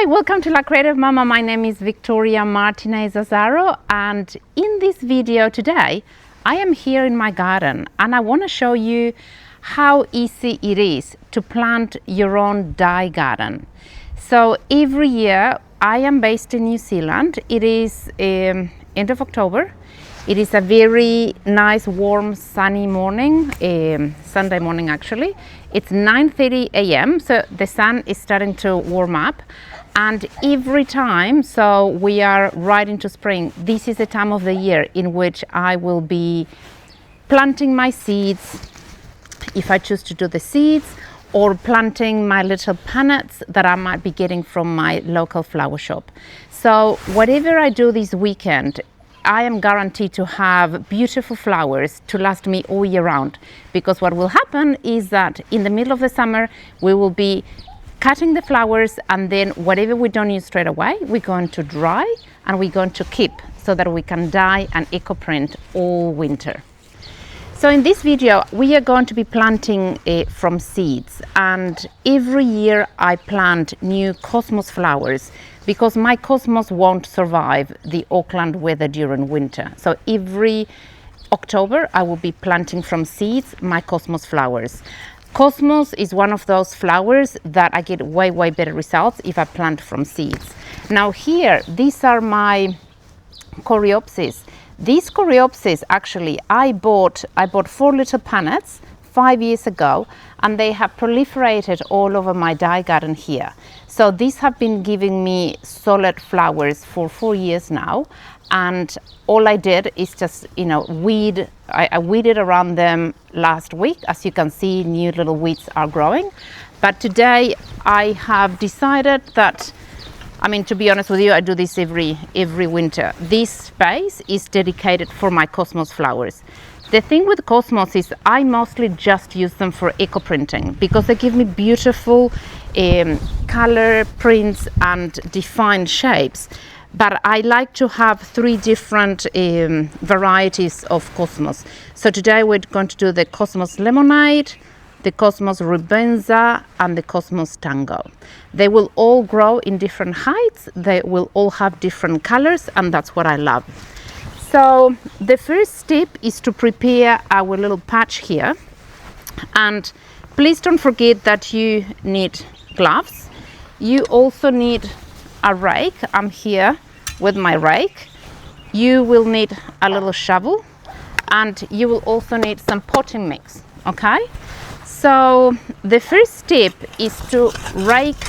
Hi, welcome to La Creative Mama. My name is Victoria Martinez Azaro, and in this video today I am here in my garden and I want to show you how easy it is to plant your own dye garden. So every year, I am based in New Zealand. It is end of October. It is a very nice, warm, sunny morning, Sunday morning actually. It's 9:30 a.m. so the sun is starting to warm up, and every time, so we are right into spring, this is the time of the year in which I will be planting my seeds, if I choose to do the seeds, or planting my little punnets that I might be getting from my local flower shop. So whatever I do this weekend, I am guaranteed to have beautiful flowers to last me all year round, because what will happen is that in the middle of the summer we will be cutting the flowers, and then whatever we don't use straight away we're going to dry and we're going to keep so that we can dye and eco print all winter. So in this video we are going to be planting from seeds, and every year I plant new cosmos flowers because my cosmos won't survive the Auckland weather during winter. So every October I will be planting from seeds my cosmos flowers. Cosmos is one of those flowers that I get way better results if I plant from seeds. Now here, these are my coreopsis. These coreopsis, actually, I bought 4 little punnets 5 years ago, and they have proliferated all over my dye garden here. So these have been giving me solid flowers for 4 years now, and all I did is just, weed. I weeded around them last week. As you can see, new little weeds are growing. But today I have decided that, to be honest with you, I do this every winter. This space is dedicated for my cosmos flowers. The thing with cosmos is I mostly just use them for eco printing because they give me beautiful color prints and defined shapes. But I like to have 3 different varieties of cosmos. So today we're going to do the cosmos lemonade, the cosmos rubenza, and the cosmos tango. They will all grow in different heights. They will all have different colors, and that's what I love. So the first step is to prepare our little patch here. And please don't forget that you need gloves. You also need a rake. I'm here with my rake. You will need a little shovel, and you will also need some potting mix, okay? So the first step is to rake.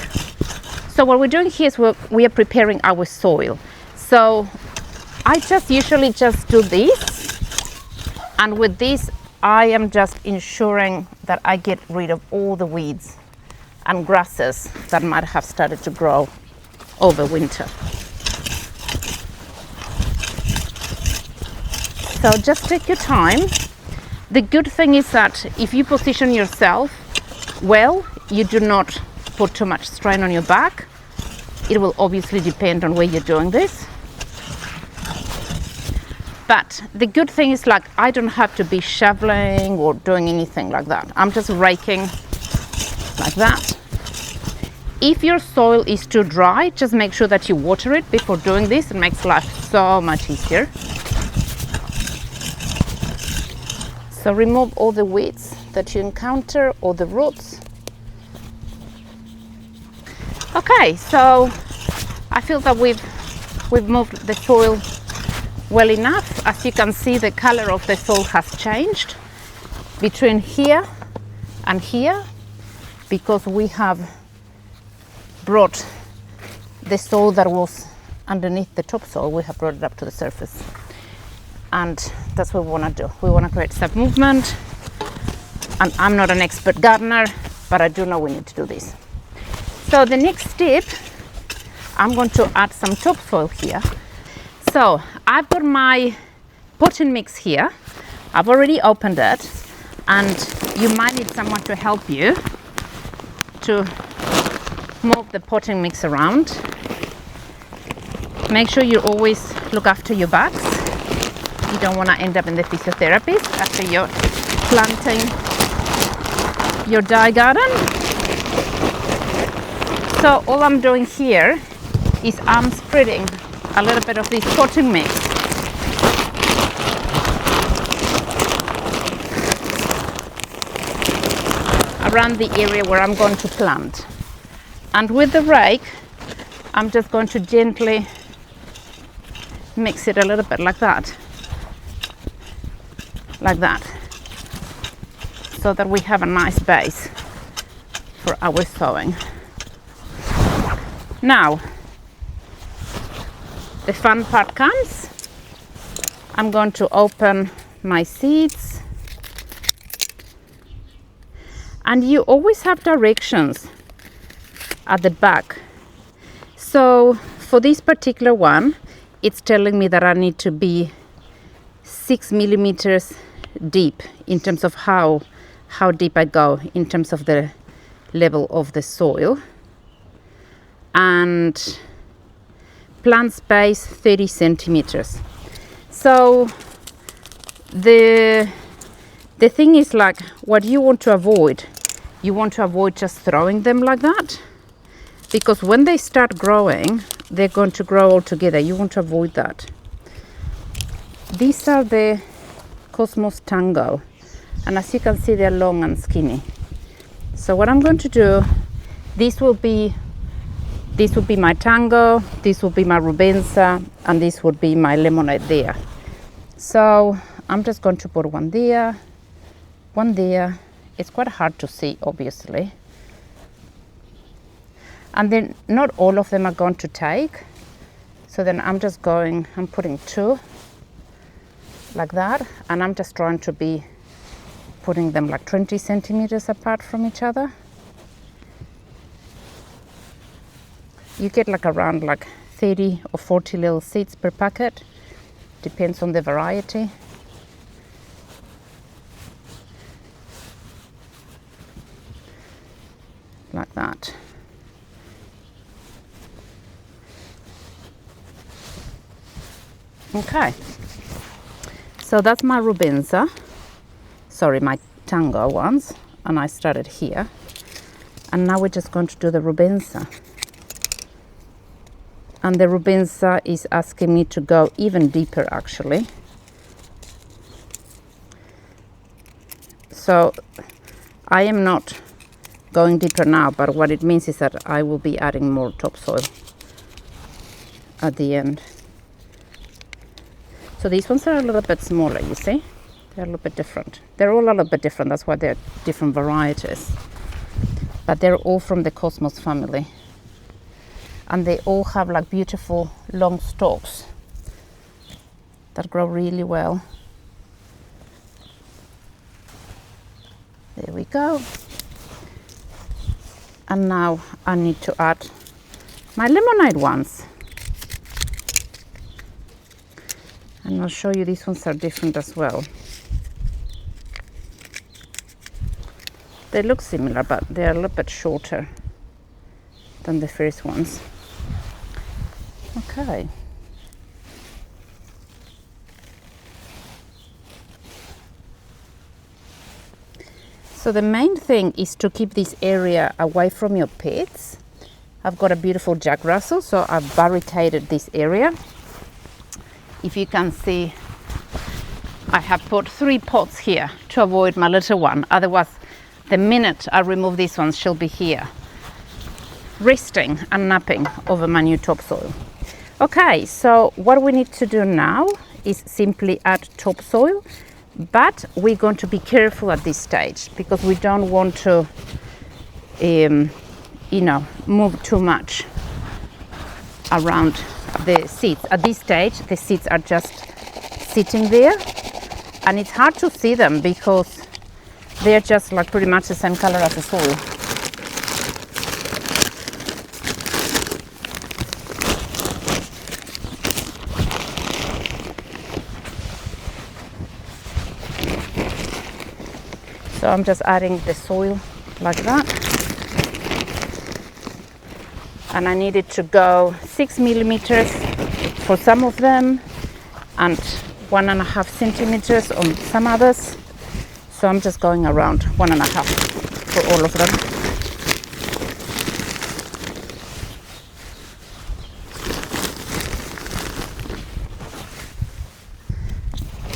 So what we're doing here is we are preparing our soil. So I usually just do this, and with this I am just ensuring that I get rid of all the weeds and grasses that might have started to grow over winter. So just take your time. The good thing is that if you position yourself well, you do not put too much strain on your back. It will obviously depend on where you're doing this. But the good thing is, I don't have to be shoveling or doing anything like that. I'm just raking like that. If your soil is too dry, just make sure that you water it before doing this. It makes life so much easier. So remove all the weeds that you encounter, all the roots. Okay, so I feel that we've moved the soil well enough. As you can see, the color of the soil has changed between here and here because we have brought the soil that was underneath the topsoil, we have brought it up to the surface. And that's what we want to do. We want to create some movement. And I'm not an expert gardener, but I do know we need to do this. So the next step, I'm going to add some topsoil here. So I've got my potting mix here. I've already opened it, and you might need someone to help you to move the potting mix around. Make sure you always look after your bags. You don't want to end up in the physiotherapist after you're planting your dye garden. So all I'm doing here is I'm spreading a little bit of this potting mix around the area where I'm going to plant. And with the rake, I'm just going to gently mix it a little bit like that, so that we have a nice base for our sowing. Now, the fun part comes. I'm going to open my seeds, and you always have directions at the back. So for this particular one, it's telling me that I need to be 6 millimeters deep in terms of how deep I go in terms of the level of the soil, and plant space 30 centimeters. So the thing is, like, what you want to avoid just throwing them like that, because when they start growing, they're going to grow all together. You want to avoid that. These are the Cosmos Tango, and as you can see, they're long and skinny. So what I'm going to do, this will be my Tango, this will be my Rubensa, and this would be my Lemonade there. So I'm just going to put one there. It's quite hard to see, obviously. And then not all of them are going to take. So then I'm putting 2 like that, and I'm just trying to be putting them like 20 centimeters apart from each other. You get like around like 30 or 40 little seeds per packet, depends on the variety. Like that. Okay, so that's my Rubensa, my Tango ones, and I started here, and now we're just going to do the Rubensa. And the Rubensa is asking me to go even deeper, actually. So I am not going deeper now, but what it means is that I will be adding more topsoil at the end. So these ones are a little bit smaller, you see? They're a little bit different. They're all a little bit different, that's why they're different varieties. But they're all from the Cosmos family. And they all have like beautiful long stalks that grow really well. There we go. And now I need to add my Lemonade ones. And I'll show you, these ones are different as well. They look similar, but they're a little bit shorter than the first ones. Okay. So the main thing is to keep this area away from your pets. I've got a beautiful Jack Russell, so I've barricaded this area. If you can see, I have put 3 pots here to avoid my little one. Otherwise, the minute I remove these ones, she'll be here, resting and napping over my new topsoil. Okay, so what we need to do now is simply add topsoil, but we're going to be careful at this stage because we don't want to, move too much around the seeds. At this stage, the seeds are just sitting there, and it's hard to see them because they're just like pretty much the same color as the soil. So I'm just adding the soil like that. And I needed to go 6 millimeters for some of them and 1.5 centimeters on some others. So I'm just going around 1.5 for all of them.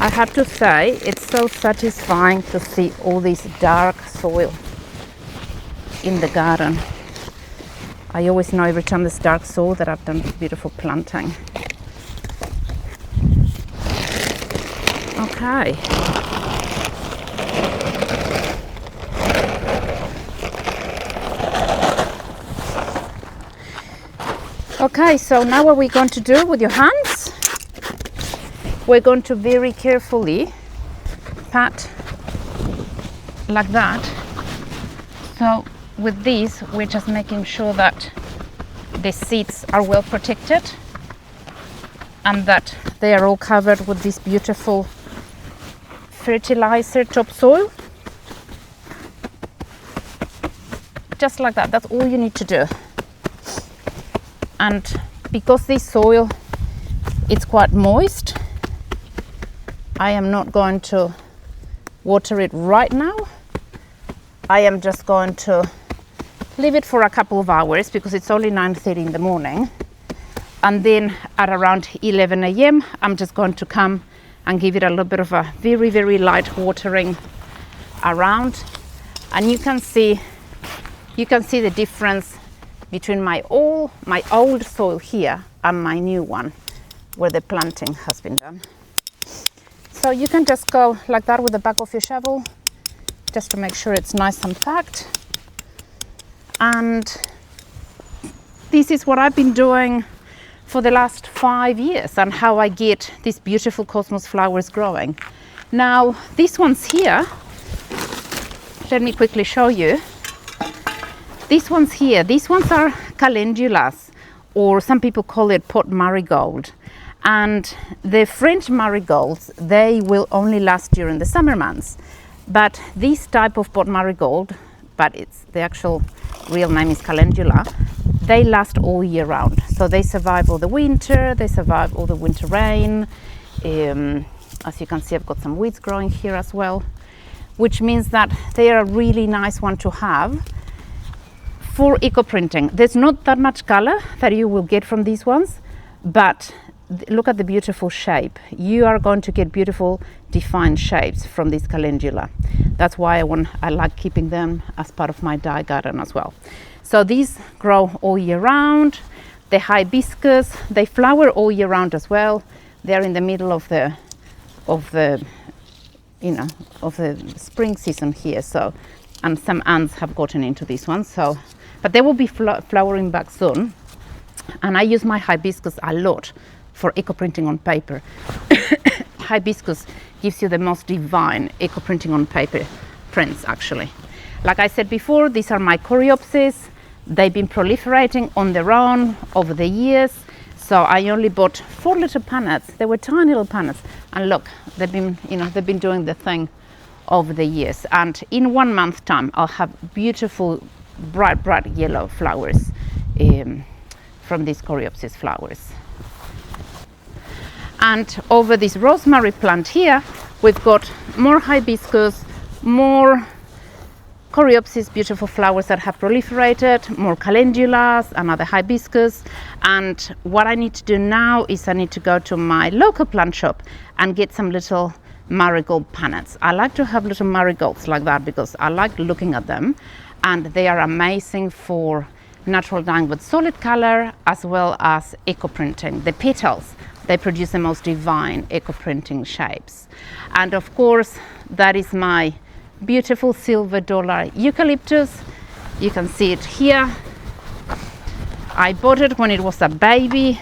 I have to say, it's so satisfying to see all this dark soil in the garden. I always know every time there's dark soil that I've done beautiful planting. Okay. Okay, so now what we're going to do with your hands, we're going to very carefully pat like that. So with these, we're just making sure that the seeds are well protected and that they are all covered with this beautiful fertilizer topsoil. Just like that, that's all you need to do. And because this soil it's quite moist, I am not going to water it right now. I am just going to leave it for a couple of hours because it's only 9:30 in the morning. And then at around 11 a.m. I'm just going to come and give it a little bit of a very, very light watering around. And you can see the difference between my old soil here and my new one where the planting has been done. So you can just go like that with the back of your shovel just to make sure it's nice and packed. And this is what I've been doing for the last 5 years and how I get these beautiful cosmos flowers growing. Now these ones here, let me quickly show you. These ones here, these ones are calendulas, or some people call it pot marigold. And the French marigolds, they will only last during the summer months. But this type of pot marigold, but it's the actual real name is calendula, they last all year round. So they survive all the winter, they survive all the winter rain. As you can see, I've got some weeds growing here as well, which means that they are a really nice one to have for eco printing. There's not that much color that you will get from these ones, but look at the beautiful shape. You are going to get beautiful defined shapes from this calendula. That's why I like keeping them as part of my dye garden as well. So these grow all year round. The hibiscus, they flower all year round as well. They're in the middle of the spring season here. So, and some ants have gotten into this one. So, but they will be flowering back soon. And I use my hibiscus a lot for eco printing on paper. Hibiscus gives you the most divine eco printing on paper prints actually. Like I said before, these are my coreopsis. They've been proliferating on their own over the years. So I only bought 4 little punnets. They were tiny little punnets. And look, they've been doing the thing over the years. And in 1 month time, I'll have beautiful, bright yellow flowers from these coreopsis flowers. And over this rosemary plant here, we've got more hibiscus, more coreopsis, beautiful flowers that have proliferated, more calendulas, another hibiscus. And what I need to do now is I need to go to my local plant shop and get some little marigold punnets. I like to have little marigolds like that because I like looking at them, and they are amazing for natural dyeing with solid color as well as eco printing. The petals, they produce the most divine eco printing shapes. And of course, that is my beautiful silver dollar eucalyptus. You can see it here. I bought it when it was a baby.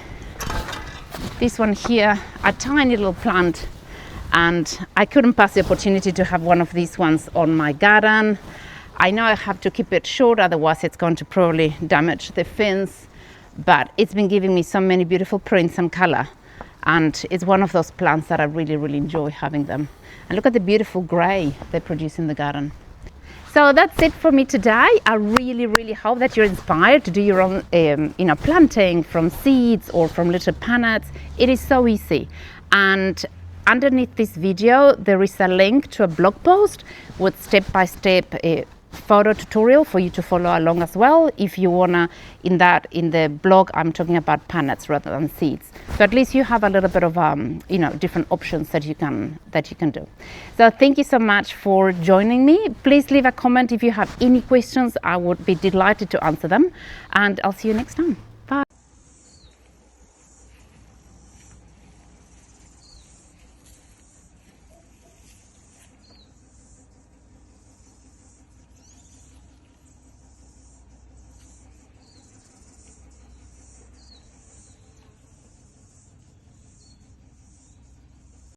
This one here, a tiny little plant, and I couldn't pass the opportunity to have one of these ones on my garden. I know I have to keep it short, otherwise it's going to probably damage the fence, but it's been giving me so many beautiful prints and color, and it's one of those plants that I really enjoy having them. And look at the beautiful gray they produce in the garden. So that's it for me today. I really hope that you're inspired to do your own planting from seeds or from little punnets. It is so easy. And underneath this video there is a link to a blog post with step-by-step photo tutorial for you to follow along as well. If you wanna, in the blog, I'm talking about pannets rather than seeds. So at least you have a little bit of you know, different options that you can do. So thank you so much for joining me. Please leave a comment if you have any questions. I would be delighted to answer them, and I'll see you next time.